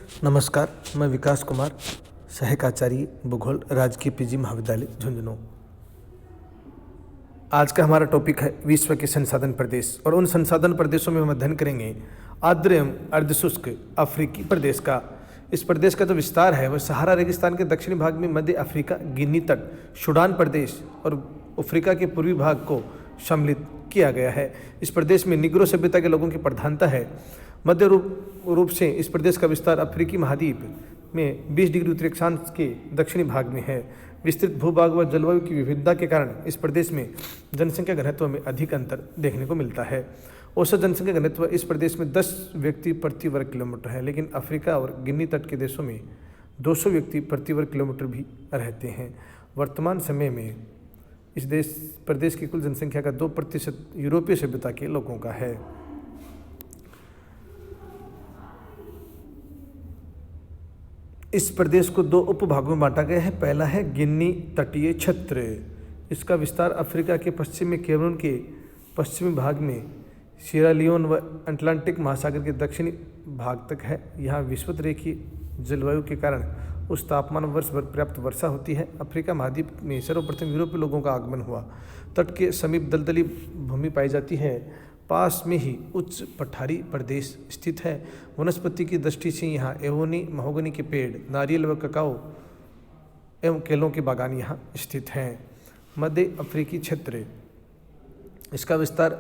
नमस्कार, मैं विकास कुमार, सहायक आचार्य भूगोल राजकीय पीजी महाविद्यालय झुंझुनू। आज का हमारा टॉपिक है विश्व के संसाधन प्रदेश और उन संसाधन प्रदेशों में हम अध्ययन करेंगे आर्द्र एवं अर्धशुष्क अफ्रीकी प्रदेश का। इस प्रदेश का जो विस्तार है वह सहारा रेगिस्तान के दक्षिणी भाग में मध्य अफ्रीका, गिनी तट, सूडान प्रदेश और अफ्रीका के पूर्वी भाग को सम्मिलित किया गया है। इस प्रदेश में निग्रो सभ्यता के लोगों की प्रधानता है। मध्य रूप से इस प्रदेश का विस्तार अफ्रीकी महाद्वीप में 20 डिग्री उत्तरी अक्षांश के दक्षिणी भाग में है। विस्तृत भूभाग व जलवायु की विविधता के कारण इस प्रदेश में जनसंख्या घनत्व में अधिक अंतर देखने को मिलता है। औसत जनसंख्या घनत्व इस प्रदेश में 10 व्यक्ति प्रति वर्ग किलोमीटर है, लेकिन अफ्रीका और गिनी तट के देशों में 200 व्यक्ति प्रति वर्ग किलोमीटर भी रहते हैं। वर्तमान समय में इस प्रदेश की कुल जनसंख्या का 2% यूरोपीय सभ्यता के लोगों का है। इस प्रदेश को 2 उपभागों में बांटा गया है। पहला है गिनी तटीय क्षेत्र। इसका विस्तार अफ्रीका के पश्चिम में कैमरून के पश्चिमी भाग में सिएरा लियोन व अटलांटिक महासागर के दक्षिणी भाग तक है। यहाँ विषुवतरेखीय जलवायु के कारण उच्च तापमान वर्ष भर पर्याप्त वर्षा होती है। अफ्रीका महाद्वीप में सर्वप्रथम यूरोपीय लोगों का आगमन हुआ। तट के समीप दलदली भूमि पाई जाती है। पास में ही उच्च पठारी प्रदेश स्थित है। वनस्पति की दृष्टि से यहाँ एवोनी, महोगनी के पेड़, नारियल व ककाओ एवं केलों के बागान यहाँ स्थित हैं। मध्य अफ्रीकी क्षेत्र। इसका विस्तार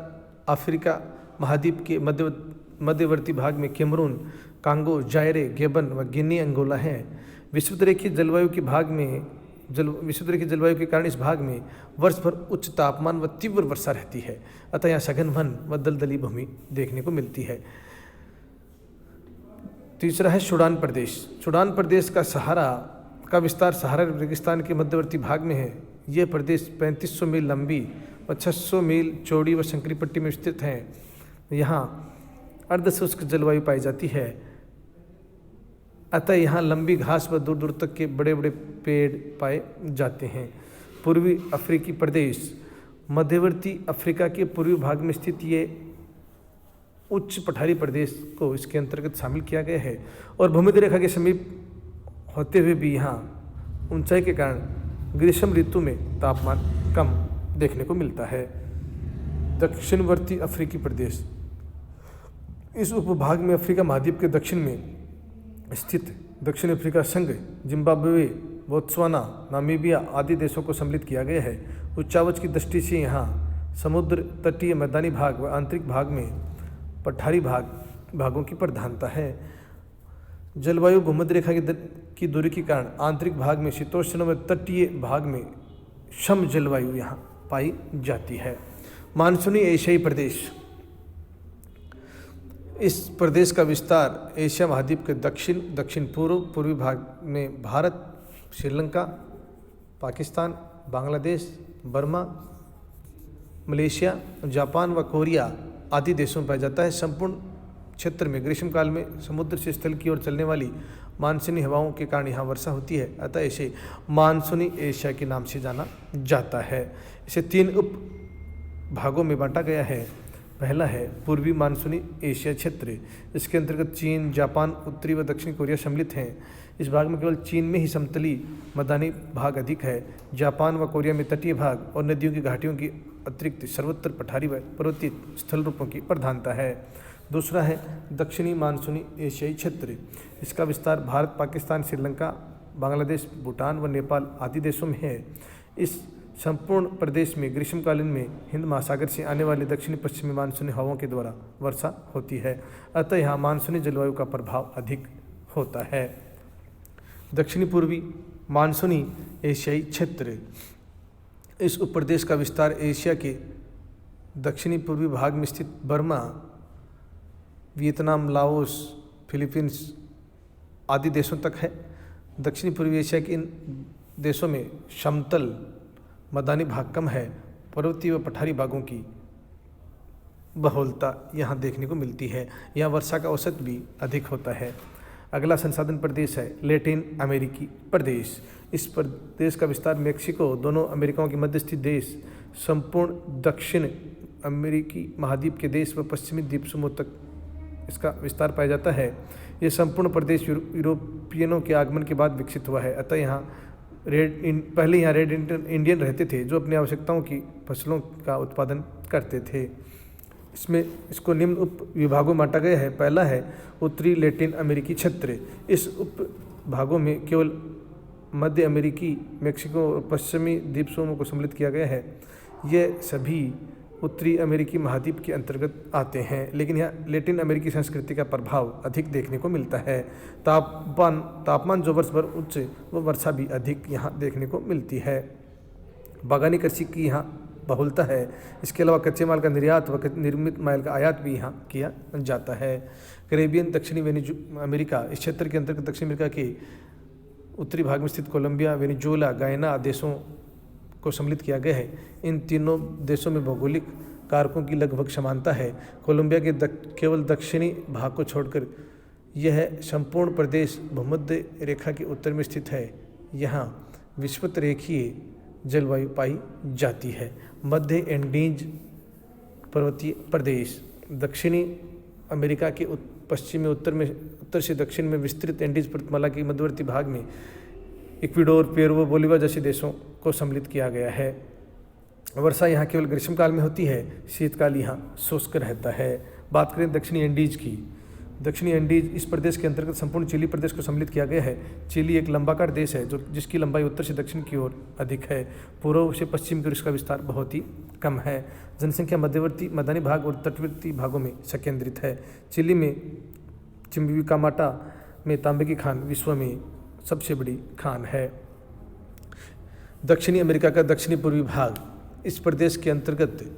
अफ्रीका महाद्वीप के मध्यवर्ती भाग में कैमरून, कांगो, जायरे, गेबन व गिनी, अंगोला है। विषुवतरेखीय जलवायु के कारण इस भाग में वर्ष भर उच्च तापमान व तीव्र वर्षा रहती है, अतः यहाँ सघन वन व दलदली भूमि देखने को मिलती है। तीसरा है सूडान प्रदेश। सूडान प्रदेश का विस्तार सहारा रेगिस्तान के मध्यवर्ती भाग में है। यह प्रदेश 3500 मील लंबी व 600 मील चौड़ी व संकरी पट्टी में स्थित है। यहाँ अर्धशुष्क जलवायु पाई जाती है, अतः यहाँ लंबी घास व दूर दूर तक के बड़े बड़े पेड़ पाए जाते हैं। पूर्वी अफ्रीकी प्रदेश। मध्यवर्ती अफ्रीका के पूर्वी भाग में स्थित ये उच्च पठारी प्रदेश को इसके अंतर्गत शामिल किया गया है और भूमध्य रेखा के समीप होते हुए भी यहाँ ऊंचाई के कारण ग्रीष्म ऋतु में तापमान कम देखने को मिलता है। दक्षिणवर्ती अफ्रीकी प्रदेश। इस उपभाग में अफ्रीका महाद्वीप के दक्षिण में स्थित दक्षिण अफ्रीका संघ, जिम्बाब्वे, बोत्सवाना, नामीबिया आदि देशों को सम्मिलित किया गया है। उच्चावच की दृष्टि से यहाँ समुद्र तटीय मैदानी भाग व आंतरिक भाग में पठारी भागों की प्रधानता है। जलवायु भूमध्य रेखा की दूरी के कारण आंतरिक भाग में शीतोष्ण व तटीय भाग में सम जलवायु यहाँ पाई जाती है। मानसूनी एशियाई प्रदेश। इस प्रदेश का विस्तार एशिया महाद्वीप के दक्षिण पूर्वी भाग में Bharat, Sri Lanka, Pakistan, Bangladesh, Burma, Malaysia, Japan व कोरिया आदि देशों में पाया जाता है। संपूर्ण क्षेत्र में ग्रीष्मकाल में समुद्र से स्थल की ओर चलने वाली मानसूनी हवाओं के कारण यहाँ वर्षा होती है, अतः इसे मानसूनी एशिया के नाम से जाना जाता है। इसे 3 उप भागों में बांटा गया है। पहला है पूर्वी मानसूनी एशिया क्षेत्र। इसके अंतर्गत चीन, जापान, उत्तरी व दक्षिण कोरिया सम्मिलित हैं। इस भाग में केवल चीन में ही समतली मैदानी भाग अधिक है। जापान व कोरिया में तटीय भाग और नदियों की घाटियों की अतिरिक्त सर्वत्र पठारी व पर्वतीय स्थल रूपों की प्रधानता है। दूसरा है दक्षिणी मानसूनी एशियाई क्षेत्र। इसका विस्तार भारत, पाकिस्तान, श्रीलंका, बांग्लादेश, भूटान व नेपाल आदि देशों में है। इस संपूर्ण प्रदेश में ग्रीष्मकालीन में हिंद महासागर से आने वाली दक्षिणी पश्चिमी मानसूनी हवाओं के द्वारा वर्षा होती है, अतः यहाँ मानसूनी जलवायु का प्रभाव अधिक होता है। दक्षिणी पूर्वी मानसूनी एशियाई क्षेत्र। इस उपप्रदेश का विस्तार एशिया के दक्षिणी पूर्वी भाग में स्थित बर्मा, वियतनाम, लाओस, फिलीपींस आदि देशों तक है। दक्षिणी पूर्वी एशिया के इन देशों में समतल मैदानी भाग कम है। पर्वतीय व पठारी भागों की बहुलता यहाँ देखने को मिलती है। यहाँ वर्षा का औसत भी अधिक होता है। अगला संसाधन प्रदेश है लैटिन अमेरिकी प्रदेश। इस प्रदेश का विस्तार मेक्सिको, दोनों अमेरिकाओं के मध्य स्थित देश, संपूर्ण दक्षिण अमेरिकी महाद्वीप के देश व पश्चिमी द्वीप समूह तक इसका विस्तार पाया जाता है। ये संपूर्ण प्रदेश यूरोपियनों के आगमन के बाद विकसित हुआ है। अतः यहाँ पहले यहाँ रेड इंडियन रहते थे जो अपनी आवश्यकताओं की फसलों का उत्पादन करते थे। इसको निम्न उप विभागों में बांटा गया है। पहला है उत्तरी लैटिन अमेरिकी क्षेत्र। इस उप भागों में केवल मध्य अमेरिकी, मेक्सिको और पश्चिमी द्वीप समूह को सम्मिलित किया गया है। ये सभी उत्तरी अमेरिकी महाद्वीप के अंतर्गत आते हैं, लेकिन यहाँ लैटिन अमेरिकी संस्कृति का प्रभाव अधिक देखने को मिलता है। तापमान जो वर्ष भर उच्च व वर्षा भी अधिक यहाँ देखने को मिलती है। बागानी कृषि की यहाँ बहुलता है। इसके अलावा कच्चे माल का निर्यात व निर्मित माल का आयात भी यहाँ किया जाता है। कैरेबियन दक्षिणी अमेरिका, इस क्षेत्र के अंतर्गत दक्षिण अमेरिका के उत्तरी भाग में स्थित कोलंबिया, वेनेजुएला, गायना देशों को सम्मिलित किया गया है। इन तीनों देशों में भौगोलिक कारकों की लगभग समानता है। कोलंबिया के केवल दक्षिणी भाग को छोड़कर यह संपूर्ण प्रदेश भूमध्य रेखा के उत्तर में स्थित है। यहाँ विषुवत रेखीय जलवायु पाई जाती है। मध्य एंडीज पर्वतीय प्रदेश, दक्षिणी अमेरिका के पश्चिमी उत्तर से दक्षिण में विस्तृत एंडीज पर्वतमाला के मध्यवर्ती भाग में इक्वाडोर, पेरू, बोलीविया जैसे देशों को सम्मिलित किया गया है। वर्षा यहाँ केवल ग्रीष्मकाल में होती है, शीतकाल यहाँ शुष्क रहता है। बात करें दक्षिणी एंडीज की। दक्षिणी एंडीज इस प्रदेश के अंतर्गत संपूर्ण चिली प्रदेश को सम्मिलित किया गया है। चिली एक लंबाकार देश है जिसकी लंबाई उत्तर से दक्षिण की ओर अधिक है। पूर्व से पश्चिम की ओर इसका विस्तार बहुत ही कम है। जनसंख्या मध्यवर्ती मैदानी भाग और तटवर्ती भागों में संकेंद्रित है। चिली में चिम्बिकामाटा में तांबे की खान विश्व में सबसे बड़ी खान है। दक्षिणी अमेरिका का दक्षिणी पूर्वी भाग, इस प्रदेश के अंतर्गत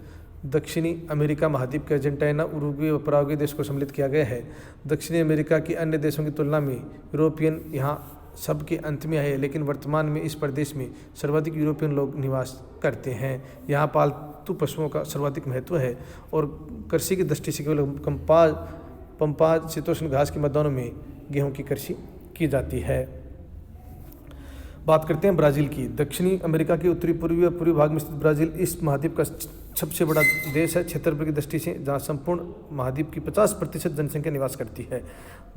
दक्षिणी अमेरिका महाद्वीप के अर्जेंटीना, उरुग्वे व पराग्वे देश को सम्मिलित किया गया है। दक्षिणी अमेरिका के अन्य देशों की तुलना में यूरोपियन यहाँ सबके अंत में आए, लेकिन वर्तमान में इस प्रदेश में सर्वाधिक यूरोपियन लोग निवास करते हैं। यहाँ पालतू पशुओं का सर्वाधिक महत्व है और कृषि की दृष्टि से केवल पंपाज शीतोष्ण घास के मैदानों में गेहूँ की कृषि की जाती है। बात करते हैं ब्राज़ील की। दक्षिणी अमेरिका के उत्तरी पूर्वी और पूर्वी भाग में स्थित ब्राज़ील इस महाद्वीप का सबसे बड़ा देश है क्षेत्रफल की दृष्टि से, जहाँ संपूर्ण महाद्वीप की 50% जनसंख्या निवास करती है।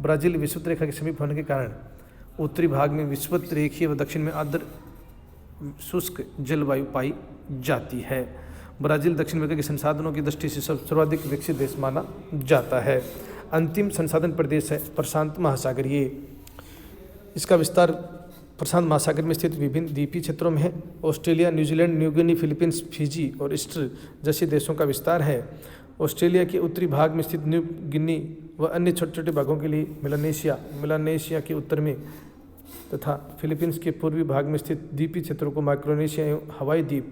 ब्राज़ील विषुवत रेखा के समीप होने के कारण उत्तरी भाग में विषुवत रेखीय व दक्षिण में आर्द्र शुष्क जलवायु पाई जाती है। ब्राज़ील दक्षिण अमेरिका के संसाधनों की दृष्टि से सर्वाधिक विकसित देश माना जाता है। अंतिम संसाधन प्रदेश है प्रशांत महासागरीय। इसका विस्तार प्रशांत महासागर में स्थित विभिन्न द्वीपीय क्षेत्रों में है। Australia, New Zealand, New Guinea, Philippines, Fiji और ईस्टर जैसे देशों का विस्तार है। ऑस्ट्रेलिया के उत्तरी भाग में स्थित न्यू गिनी व अन्य छोटे छोटे भागों के लिए मेलानेशिया के उत्तर में तथा फिलीपींस के पूर्वी भाग में स्थित द्वीपीय क्षेत्रों को माइक्रोनेशिया एवं हवाई द्वीप,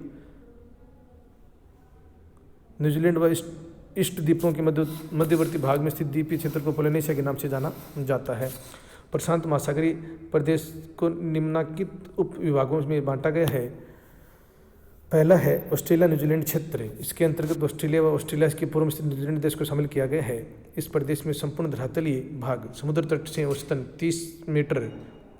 न्यूजीलैंड व ईस्ट द्वीपों के मध्यवर्ती भाग में स्थित द्वीपीय क्षेत्र को पोलिनेशिया के नाम से जाना जाता है। प्रशांत महासागरीय प्रदेश को निम्नलिखित उप विभागों में बांटा गया है। पहला है ऑस्ट्रेलिया न्यूजीलैंड क्षेत्र। इसके अंतर्गत ऑस्ट्रेलिया व ऑस्ट्रेलिया के पूर्व में स्थित न्यूजीलैंड देश को शामिल किया गया है। इस प्रदेश में संपूर्ण धरातलीय भाग समुद्र तट से औसतन 30 मीटर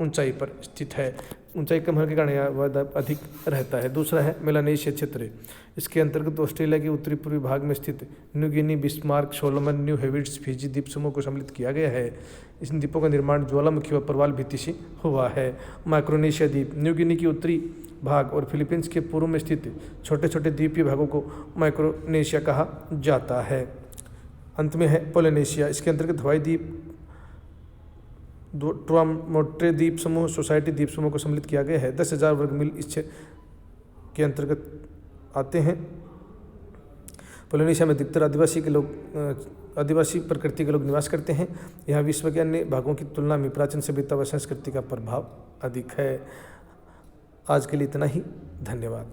ऊंचाई पर स्थित है। ऊंचाई कम होने के कारण यह अधिक रहता है। दूसरा है मेलानेशिया क्षेत्र। इसके अंतर्गत ऑस्ट्रेलिया के उत्तरी पूर्वी भाग में स्थित New Guinea, Bismarck, Solomon, New Hebrides, Fiji द्वीप समूह को सम्मिलित किया गया है। इन द्वीपों का निर्माण ज्वालामुखी व प्रवाल भित्ति से हुआ है। माइक्रोनेशिया द्वीप, न्यू गिनी की उत्तरी भाग और फिलीपींस के पूर्व में स्थित छोटे छोटे द्वीपीय भागों को माइक्रोनेशिया कहा जाता है। अंत में है पोलिनेशिया। इसके अंतर्गत हवाई द्वीप, टुआमोट्रे द्वीप समूह, सोसाइटी द्वीप समूह को सम्मिलित किया गया है। 10,000 वर्ग मील इस के अंतर्गत आते हैं। पोलिनेशिया में अधिकतर आदिवासी प्रकृति के लोग निवास करते हैं। यहाँ विश्व के अन्य भागों की तुलना में प्राचीन सभ्यता व संस्कृति का प्रभाव अधिक है। आज के लिए इतना ही। धन्यवाद।